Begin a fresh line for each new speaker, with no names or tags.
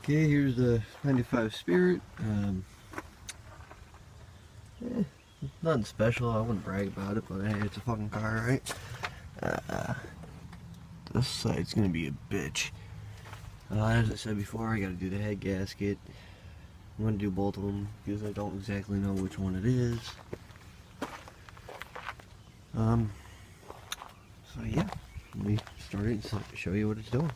Okay, here's the 95 Spirit. Nothing special, I wouldn't brag about it, but hey, it's a fucking car, right? This side's gonna be a bitch. As I said before, I gotta do the head gasket. I'm gonna do both of them because I don't exactly know which one it is. So yeah, let me start it and show you what it's doing.